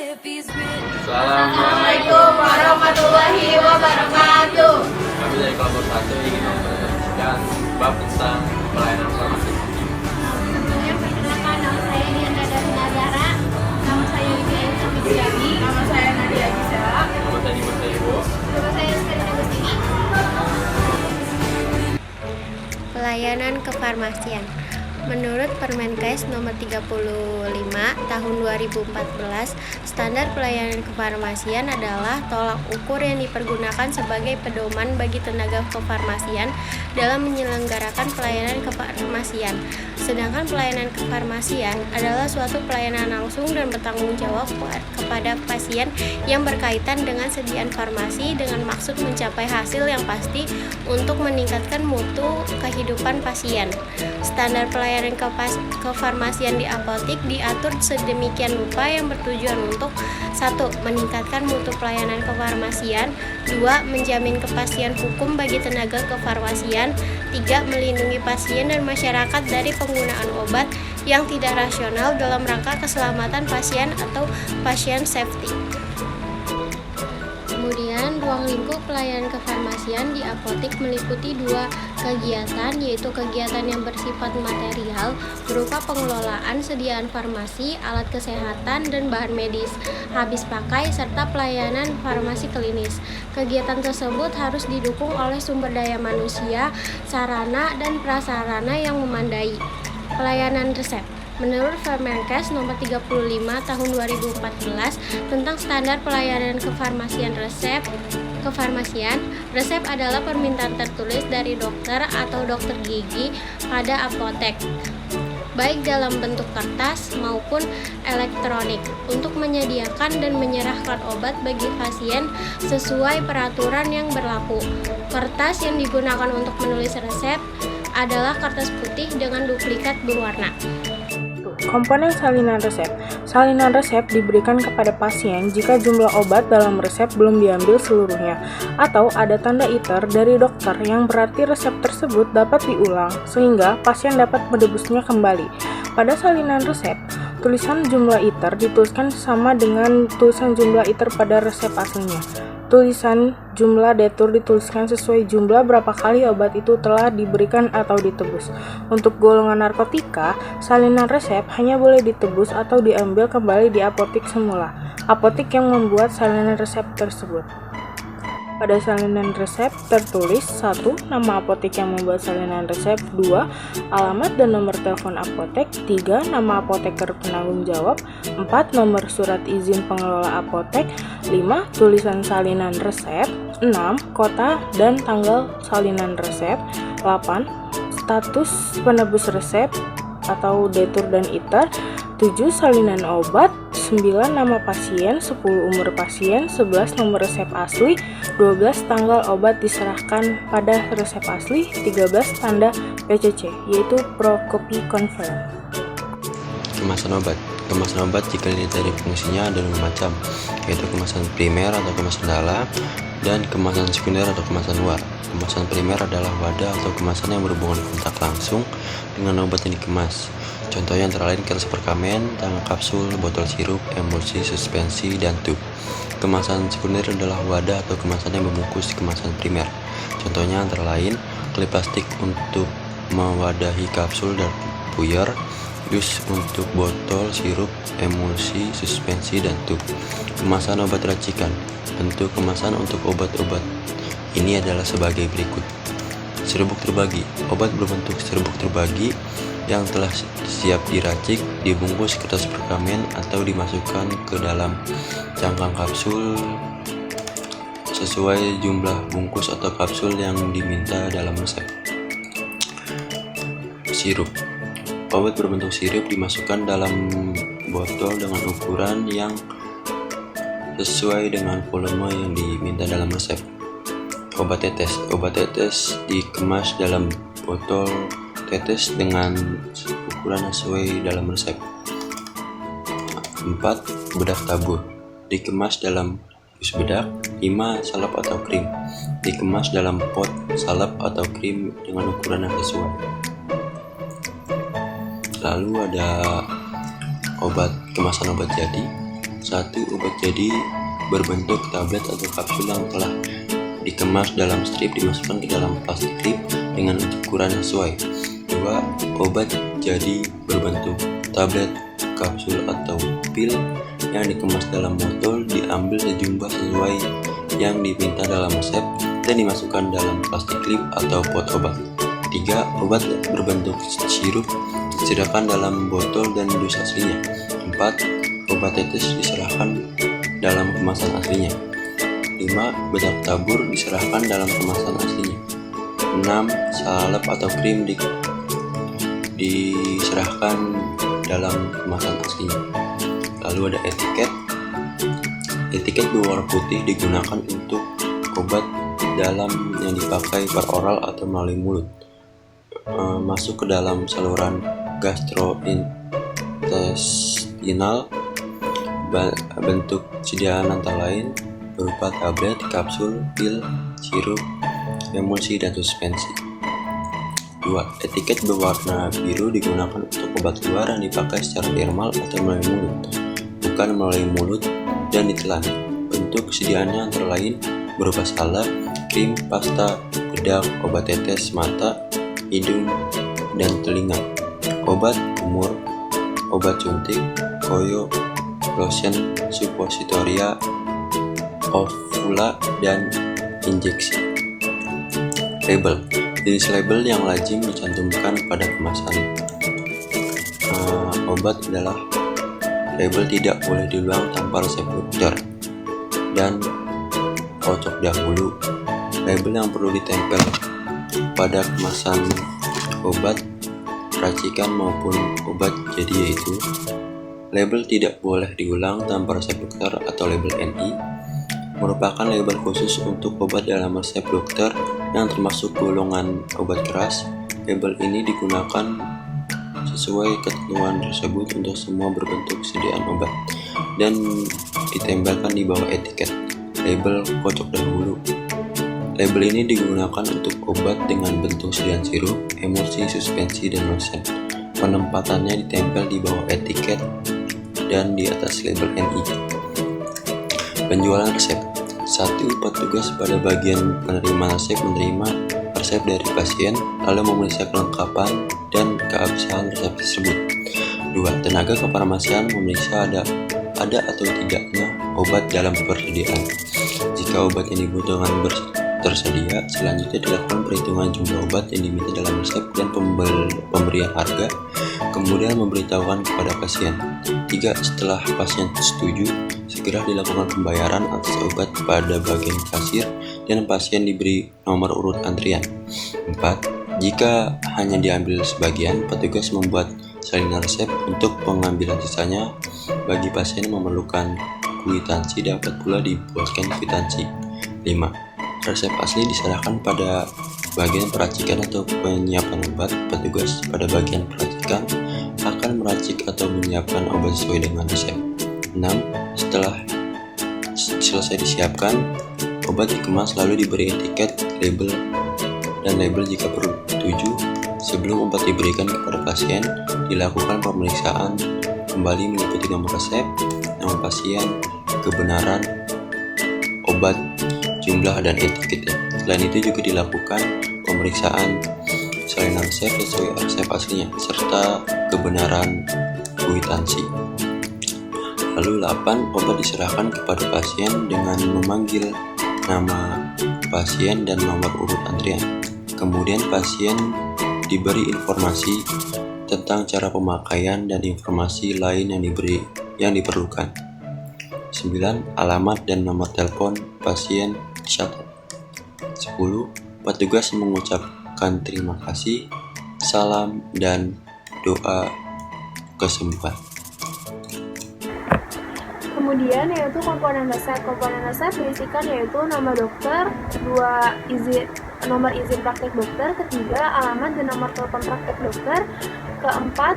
Assalamualaikum warahmatullahi wabarakatuh. Kami dari kelompok 1 ingin mempresentasikan bab tentang pelayanan farmasi. Sebelumnya perkenalkan, nama saya Diana Darunagara. Nama saya Yudhya Samidiani. Nama saya Nadia Gisa. Nama saya Dimas Ibu. Nama saya Rizky Agustini. Pelayanan kefarmasian. Menurut Permenkes nomor 35 tahun 2014, standar pelayanan kefarmasian adalah tolak ukur yang dipergunakan sebagai pedoman bagi tenaga kefarmasian dalam menyelenggarakan pelayanan kefarmasian. Sedangkan pelayanan kefarmasian adalah suatu pelayanan langsung dan bertanggung jawab kepada pasien yang berkaitan dengan sediaan farmasi dengan maksud mencapai hasil yang pasti untuk meningkatkan mutu kehidupan pasien. Standar pelayanan kefarmasian di apotik diatur sedemikian rupa yang bertujuan untuk 1. Meningkatkan mutu pelayanan kefarmasian, 2. Menjamin kepastian hukum bagi tenaga kefarmasian, 3. Melindungi pasien dan masyarakat dari penggunaan obat yang tidak rasional dalam rangka keselamatan pasien atau patient safety. Kemudian, ruang lingkup pelayanan kefarmasian di apotik meliputi 2 kegiatan, yaitu kegiatan yang bersifat material berupa pengelolaan sediaan farmasi, alat kesehatan, dan bahan medis habis pakai, serta pelayanan farmasi klinis. Kegiatan tersebut harus didukung oleh sumber daya manusia, sarana, dan prasarana yang memadai. Pelayanan resep. Menurut Permenkes nomor 35 tahun 2014 tentang standar pelayanan kefarmasian resep adalah permintaan tertulis dari dokter atau dokter gigi pada apotek, baik dalam bentuk kertas maupun elektronik, untuk menyediakan dan menyerahkan obat bagi pasien sesuai peraturan yang berlaku. Kertas yang digunakan untuk menulis resep adalah kertas putih dengan duplikat berwarna. Komponen salinan resep. Salinan resep diberikan kepada pasien jika jumlah obat dalam resep belum diambil seluruhnya, atau ada tanda iter dari dokter yang berarti resep tersebut dapat diulang, sehingga pasien dapat menebusnya kembali. Pada salinan resep, tulisan jumlah iter dituliskan sama dengan tulisan jumlah iter pada resep aslinya. Tulisan jumlah detur dituliskan sesuai jumlah berapa kali obat itu telah diberikan atau ditebus. Untuk golongan narkotika, salinan resep hanya boleh ditebus atau diambil kembali di apotik semula. Apotik yang membuat salinan resep tersebut. Pada salinan resep tertulis 1. Nama apotek yang membuat salinan resep, 2. Alamat dan nomor telepon apotek, 3. Nama apoteker penanggung jawab, 4. Nomor surat izin pengelola apotek, 5. Tulisan salinan resep, 6. Kota dan tanggal salinan resep, 8. Status penebus resep atau detur dan iter, 7. Salinan obat, 9. Nama pasien, 10. Umur pasien, 11. Nomor resep asli, 12. Tanggal obat diserahkan pada resep asli, 13. Tanda PCC, yaitu Procopy Confirm. Kemasan obat. Kemasan obat jika dilihat dari fungsinya ada 2 macam, yaitu kemasan primer atau kemasan dalam, dan kemasan sekunder atau kemasan luar. Kemasan primer adalah wadah atau kemasan yang berhubungan kontak langsung dengan obat yang dikemas. Contohnya antara lain kertas perkamen, tangan kapsul, botol sirup, emulsi, suspensi, dan tub. Kemasan sekunder adalah wadah atau kemasan yang membungkus kemasan primer. Contohnya antara lain klip plastik untuk mewadahi kapsul dan puyer, dus untuk botol sirup, emulsi, suspensi, dan tub. Kemasan obat racikan. Bentuk kemasan untuk obat-obat ini adalah sebagai berikut. Serbuk terbagi. Obat berbentuk serbuk terbagi yang telah siap diracik, dibungkus kertas perkamen atau dimasukkan ke dalam cangkang kapsul sesuai jumlah bungkus atau kapsul yang diminta dalam resep. Sirup. Obat berbentuk sirup dimasukkan dalam botol dengan ukuran yang sesuai dengan volume yang diminta dalam resep. Obat tetes. Obat tetes dikemas dalam botol tetes dengan ukuran sesuai dalam resep. 4. Bedak tabur dikemas dalam dus bedak. 5. Salep atau krim dikemas dalam pot salep atau krim dengan ukuran yang sesuai. Lalu ada kemasan obat jadi 1. Obat jadi berbentuk tablet atau kapsul yang telah dikemas dalam strip dimasukkan ke dalam plastik klip dengan ukuran sesuai. 2. Obat jadi berbentuk tablet, kapsul atau pil yang dikemas dalam botol diambil sejumlah sesuai yang diminta dalam resep dan dimasukkan dalam plastik klip atau pot obat. 3. Obat berbentuk sirup disediakan dalam botol dan dus aslinya. 4. Obat tetes diserahkan dalam kemasan aslinya. 5. Bedak tabur diserahkan dalam kemasan aslinya. 6. Salep atau krim diserahkan dalam kemasan aslinya. Lalu ada etiket. Etiket berwarna putih digunakan untuk obat dalam yang dipakai per oral atau melalui mulut, masuk ke dalam saluran gastrointestinal. Bentuk sediaan antara lain berupa tablet, kapsul, pil, sirup, emulsi, dan suspensi. 2. Etiket berwarna biru digunakan untuk obat luar yang dipakai secara dermal atau melalui mulut, bukan melalui mulut dan ditelan. Bentuk sediaannya antara lain berupa salep, krim, pasta, bedak, obat tetes mata, hidung, dan telinga, obat kumur, obat suntik, koyo, lotion, suppositoria, ovula, dan injeksi. Label. Jenis label yang lazim dicantumkan pada kemasan obat adalah label tidak boleh diulang tanpa resep dokter dan kocok dahulu. Label yang perlu ditempel pada kemasan obat racikan maupun obat jadi yaitu label tidak boleh diulang tanpa resep dokter atau label NI, merupakan label khusus untuk obat dalam resep dokter yang termasuk golongan obat keras. Label ini digunakan sesuai ketentuan tersebut untuk semua berbentuk sediaan obat dan ditempelkan di bawah etiket. Label kocok dahulu. Label ini digunakan untuk obat dengan bentuk sediaan sirup, emulsi, suspensi, dan lotion. Penempatannya ditempel di bawah etiket dan di atas label NI. Penjualan resep. 1. Petugas pada bagian penerima resep menerima resep dari pasien lalu memeriksa kelengkapan dan keabsahan resep tersebut. 2. Tenaga kefarmasian memeriksa ada atau tidaknya obat dalam persediaan. Jika obat yang dibutuhkan tersedia, selanjutnya dilakukan perhitungan jumlah obat yang diminta dalam resep dan pemberian harga, kemudian memberitahukan kepada pasien. 3. Setelah pasien setuju, segera dilakukan pembayaran atas obat pada bagian kasir dan pasien diberi nomor urut antrian. 4. Jika hanya diambil sebagian, petugas membuat salinan resep untuk pengambilan sisanya. Bagi pasien yang memerlukan kwitansi dapat pula dibuatkan kwitansi. 5. Resep asli diserahkan pada bagian peracikan atau penyiapan obat. Petugas pada bagian peracikan akan meracik atau menyiapkan obat sesuai dengan resep. 6. Setelah selesai disiapkan, obat dikemas lalu diberi etiket, label, dan label jika perlu. 7. Sebelum obat diberikan kepada pasien, dilakukan pemeriksaan kembali meliputi nomor resep, nama pasien, kebenaran obat, jumlah, dan etiketnya. Selain itu juga dilakukan pemeriksaan salinan resep sesuai resep aslinya, serta kebenaran kwitansi. Lalu 8. Obat diserahkan kepada pasien dengan memanggil nama pasien dan nomor urut antrian. Kemudian pasien diberi informasi tentang cara pemakaian dan informasi lain yang diperlukan. 9. Alamat dan nomor telepon pasien dicatat. 10. Petugas mengucapkan terima kasih, salam, dan doa kesembuhan. Kemudian yaitu komponen resep. Komponen resep berisikan yaitu nama dokter, nomor izin praktek dokter, ketiga alamat dan nomor telepon praktek dokter, keempat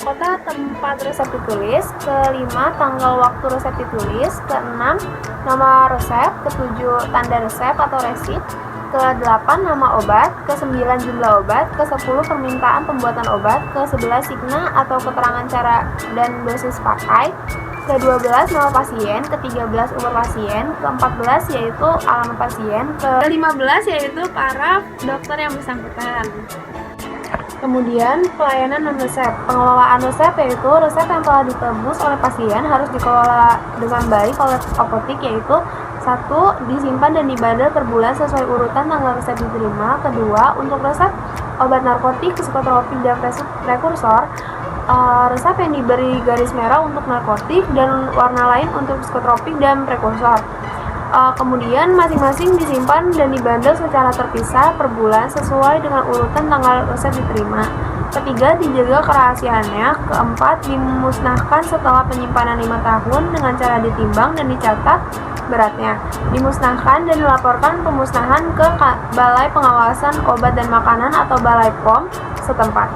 kota tempat resep ditulis, kelima tanggal waktu resep ditulis, keenam nama resep, ketujuh tanda resep atau resit, ke-8 nama obat, ke-9 jumlah obat, ke-10 permintaan pembuatan obat, ke-11 signa atau keterangan cara dan dosis pakai, ke-12 nama pasien, ke-13 umur pasien, ke-14 yaitu alamat pasien, ke-15 yaitu para dokter yang bersangkutan. Kemudian pelayanan non-resep. Pengelolaan resep yaitu resep yang telah ditebus oleh pasien harus dikelola dengan baik oleh apotek, yaitu 1. Disimpan dan dibandel per bulan sesuai urutan tanggal resep diterima. Kedua, untuk resep obat narkotik, psikotropik, dan prekursor, resep yang diberi garis merah untuk narkotik dan warna lain untuk psikotropik dan prekursor. Kemudian masing-masing disimpan dan dibandel secara terpisah per bulan sesuai dengan urutan tanggal resep diterima. Ketiga, dijaga kerahasiaannya. Keempat, dimusnahkan setelah penyimpanan 5 tahun dengan cara ditimbang dan dicatat beratnya. Dimusnahkan dan dilaporkan pemusnahan ke Balai Pengawasan Obat dan Makanan atau Balai POM setempat.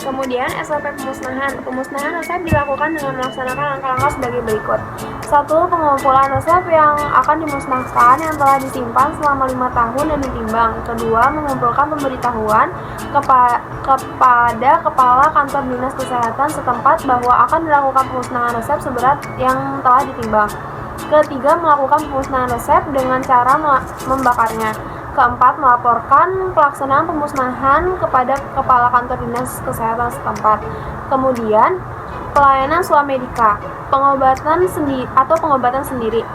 Kemudian SOP pemusnahan. Pemusnahan resep dilakukan dengan melaksanakan langkah-langkah sebagai berikut. 1. Pengumpulan resep yang akan dimusnahkan yang telah disimpan selama 5 tahun dan ditimbang. Kedua, mengumpulkan pemberitahuan kepada Kepala Kantor Dinas Kesehatan setempat bahwa akan dilakukan pemusnahan resep seberat yang telah ditimbang. Ketiga, melakukan pemusnahan resep dengan cara membakarnya. Keempat, melaporkan pelaksanaan pemusnahan kepada Kepala Kantor Dinas Kesehatan setempat. Kemudian, pelayanan swamedika, pengobatan sendiri.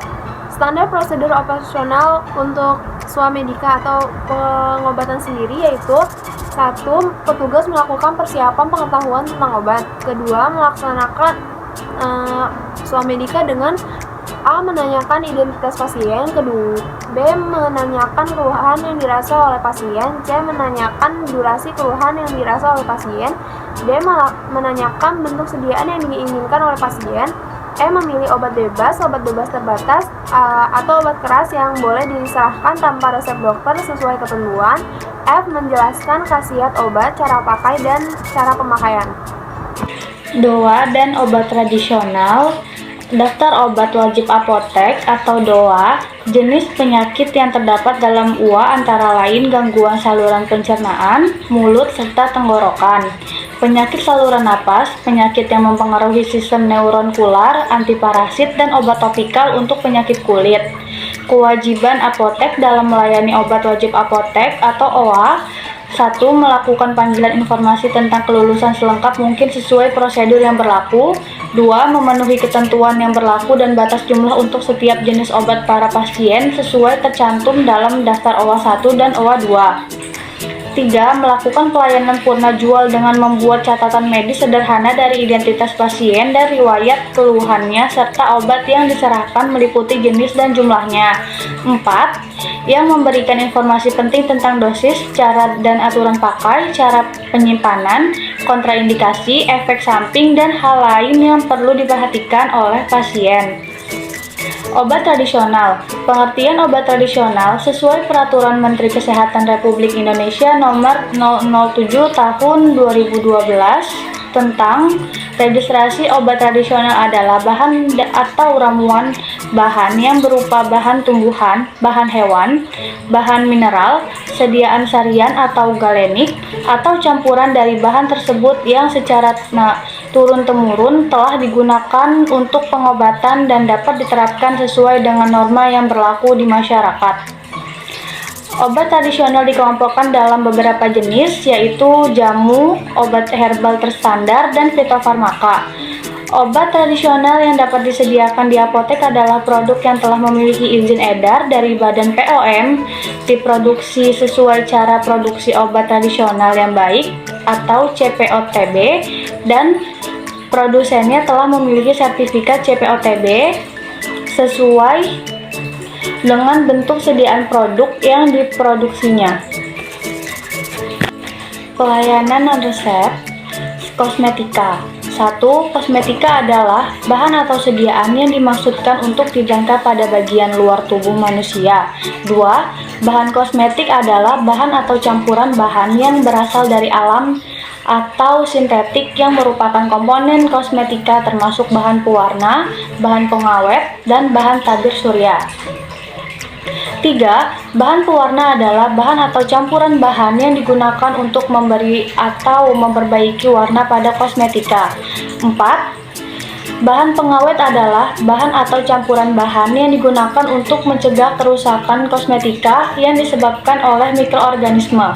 Standar prosedur operasional untuk swamedika atau pengobatan sendiri yaitu 1. Petugas melakukan persiapan pengetahuan tentang obat. Kedua, melaksanakan swamedika dengan A. Menanyakan identitas pasien. Kedua, B. Menanyakan keluhan yang dirasa oleh pasien. C. Menanyakan durasi keluhan yang dirasa oleh pasien. D. Menanyakan bentuk sediaan yang diinginkan oleh pasien. E. Memilih obat bebas terbatas, atau obat keras yang boleh diserahkan tanpa resep dokter sesuai ketentuan. F. Menjelaskan khasiat obat, cara pakai, dan cara pemakaian. DOA dan obat tradisional. Daftar obat wajib apotek atau DOA, jenis penyakit yang terdapat dalam UA antara lain gangguan saluran pencernaan, mulut, serta tenggorokan. Penyakit saluran napas, penyakit yang mempengaruhi sistem neuronkular, antiparasit, dan obat topikal untuk penyakit kulit. Kewajiban apotek dalam melayani obat wajib apotek atau OA. 1. Melakukan panggilan informasi tentang kelulusan selengkap mungkin sesuai prosedur yang berlaku. 2. Memenuhi ketentuan yang berlaku dan batas jumlah untuk setiap jenis obat para pasien sesuai tercantum dalam daftar OA 1 dan OA 2. 3. Melakukan pelayanan purna jual dengan membuat catatan medis sederhana dari identitas pasien dan riwayat keluhannya serta obat yang diserahkan meliputi jenis dan jumlahnya. 4. Yang memberikan informasi penting tentang dosis, cara dan aturan pakai, cara penyimpanan, kontraindikasi, efek samping, dan hal lain yang perlu diperhatikan oleh pasien. Obat tradisional. Pengertian obat tradisional sesuai Peraturan Menteri Kesehatan Republik Indonesia Nomor 007 Tahun 2012 tentang registrasi obat tradisional adalah bahan atau ramuan bahan yang berupa bahan tumbuhan, bahan hewan, bahan mineral, sediaan sarian atau galenik, atau campuran dari bahan tersebut yang secara turun-temurun telah digunakan untuk pengobatan dan dapat diterapkan sesuai dengan norma yang berlaku di masyarakat. Obat tradisional dikelompokkan dalam beberapa jenis, yaitu jamu, obat herbal terstandar, dan fitofarmaka. Obat tradisional yang dapat disediakan di apotek adalah produk yang telah memiliki izin edar dari Badan POM, diproduksi sesuai cara produksi obat tradisional yang baik atau CPOTB, dan produsennya telah memiliki sertifikat CPOTB sesuai dengan bentuk sediaan produk yang diproduksinya. Pelayanan non-resep kosmetika. 1. Kosmetika adalah bahan atau sediaan yang dimaksudkan untuk dijangka pada bagian luar tubuh manusia. 2. Bahan kosmetik adalah bahan atau campuran bahan yang berasal dari alam atau sintetik yang merupakan komponen kosmetika termasuk bahan pewarna, bahan pengawet, dan bahan tabir surya. 3. Bahan pewarna adalah bahan atau campuran bahan yang digunakan untuk memberi atau memperbaiki warna pada kosmetika. 4. Bahan pengawet adalah bahan atau campuran bahan yang digunakan untuk mencegah kerusakan kosmetika yang disebabkan oleh mikroorganisme.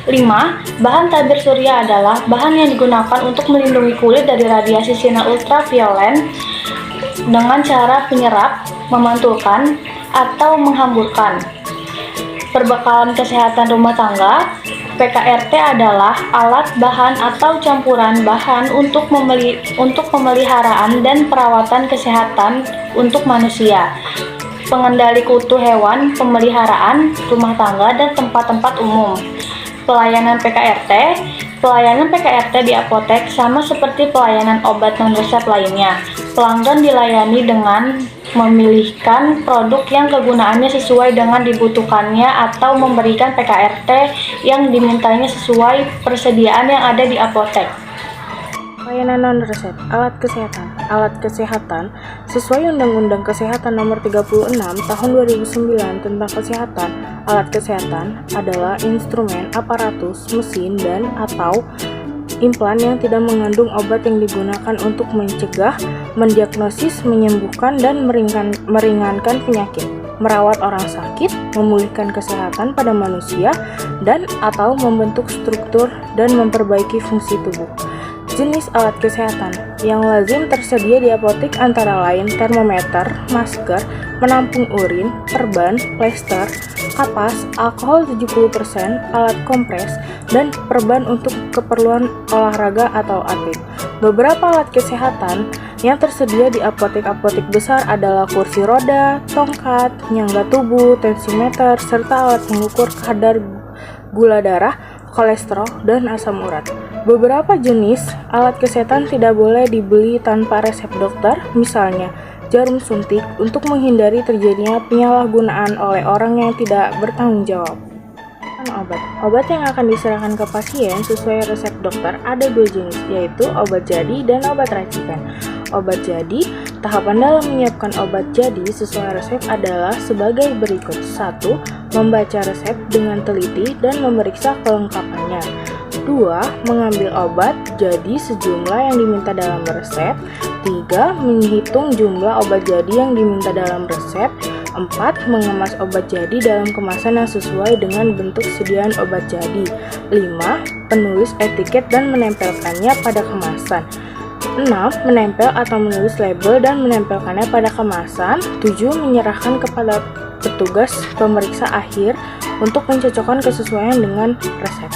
5. Bahan tabir surya adalah bahan yang digunakan untuk melindungi kulit dari radiasi sinar ultraviolet dengan cara penyerap, memantulkan, atau menghamburkan. Perbekalan kesehatan rumah tangga, PKRT adalah alat bahan atau campuran bahan untuk pemeliharaan dan perawatan kesehatan untuk manusia, pengendali kutu hewan, pemeliharaan rumah tangga, dan tempat-tempat umum. Pelayanan PKRT di apotek sama seperti pelayanan obat non-resep lainnya. Pelanggan dilayani dengan memilihkan produk yang kegunaannya sesuai dengan dibutuhkannya atau memberikan PKRT yang dimintanya sesuai persediaan yang ada di apotek. Pelayanan non-resep, alat kesehatan sesuai Undang-Undang Kesehatan Nomor 36 Tahun 2009 tentang Kesehatan. Alat kesehatan adalah instrumen, aparatus, mesin, dan atau implan yang tidak mengandung obat yang digunakan untuk mencegah, mendiagnosis, menyembuhkan, dan meringankan penyakit, merawat orang sakit, memulihkan kesehatan pada manusia, dan atau membentuk struktur dan memperbaiki fungsi tubuh. Jenis alat kesehatan yang lazim tersedia di apotek antara lain termometer, masker, penampung urin, perban, plester, kapas, alkohol 70%, alat kompres, dan perban untuk keperluan olahraga atau atlet. Beberapa alat kesehatan yang tersedia di apotek-apotek besar adalah kursi roda, tongkat, penyangga tubuh, tensimeter, serta alat pengukur kadar gula darah, kolesterol, dan asam urat. Beberapa jenis alat kesehatan tidak boleh dibeli tanpa resep dokter, misalnya jarum suntik untuk menghindari terjadinya penyalahgunaan oleh orang yang tidak bertanggung jawab. Obat yang akan diserahkan ke pasien sesuai resep dokter ada dua jenis, yaitu obat jadi dan obat racikan. Obat jadi, tahapan dalam menyiapkan obat jadi sesuai resep adalah sebagai berikut. 1. Membaca resep dengan teliti dan memeriksa kelengkapannya. 2. Mengambil obat jadi sejumlah yang diminta dalam resep. 3. Menghitung jumlah obat jadi yang diminta dalam resep. 4. Mengemas obat jadi dalam kemasan yang sesuai dengan bentuk sediaan obat jadi. 5. Penulis etiket dan menempelkannya pada kemasan. 6. Menempel atau menulis label dan menempelkannya pada kemasan. 7. Menyerahkan kepada petugas pemeriksa akhir untuk mencocokkan kesesuaian dengan resep.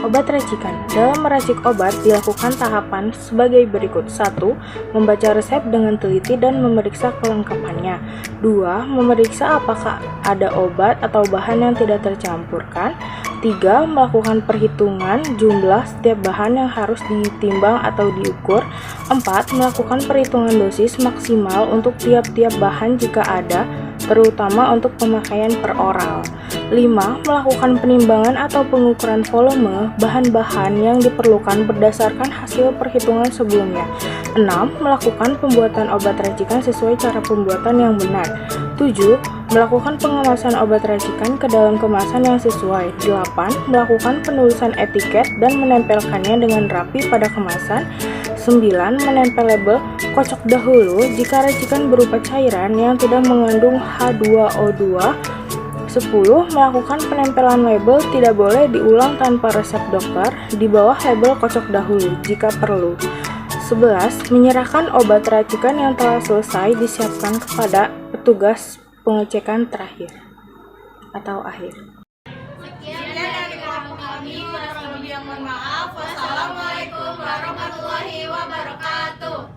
Obat racikan. Dalam meracik obat dilakukan tahapan sebagai berikut. 1. Membaca resep dengan teliti dan memeriksa kelengkapannya. 2. Memeriksa apakah ada obat atau bahan yang tidak tercampurkan. 3. Melakukan perhitungan jumlah setiap bahan yang harus ditimbang atau diukur. 4. Melakukan perhitungan dosis maksimal untuk tiap-tiap bahan jika ada, terutama untuk pemakaian per oral. 5. Melakukan penimbangan atau pengukuran volume bahan-bahan yang diperlukan berdasarkan hasil perhitungan sebelumnya. 6. Melakukan pembuatan obat racikan sesuai cara pembuatan yang benar. 7. Melakukan pengemasan obat racikan ke dalam kemasan yang sesuai. 8. Melakukan penulisan etiket dan menempelkannya dengan rapi pada kemasan. 9. Menempel label, kocok dahulu jika racikan berupa cairan yang tidak mengandung H2O2. 10. Melakukan penempelan label tidak boleh diulang tanpa resep dokter, di bawah label kocok dahulu jika perlu. 11. Menyerahkan obat racikan yang telah selesai disiapkan kepada petugas pengecekan terakhir atau akhir. Sekian dari kami, kurang lebih yang mohon maaf. Wassalamualaikum warahmatullahi wabarakatuh.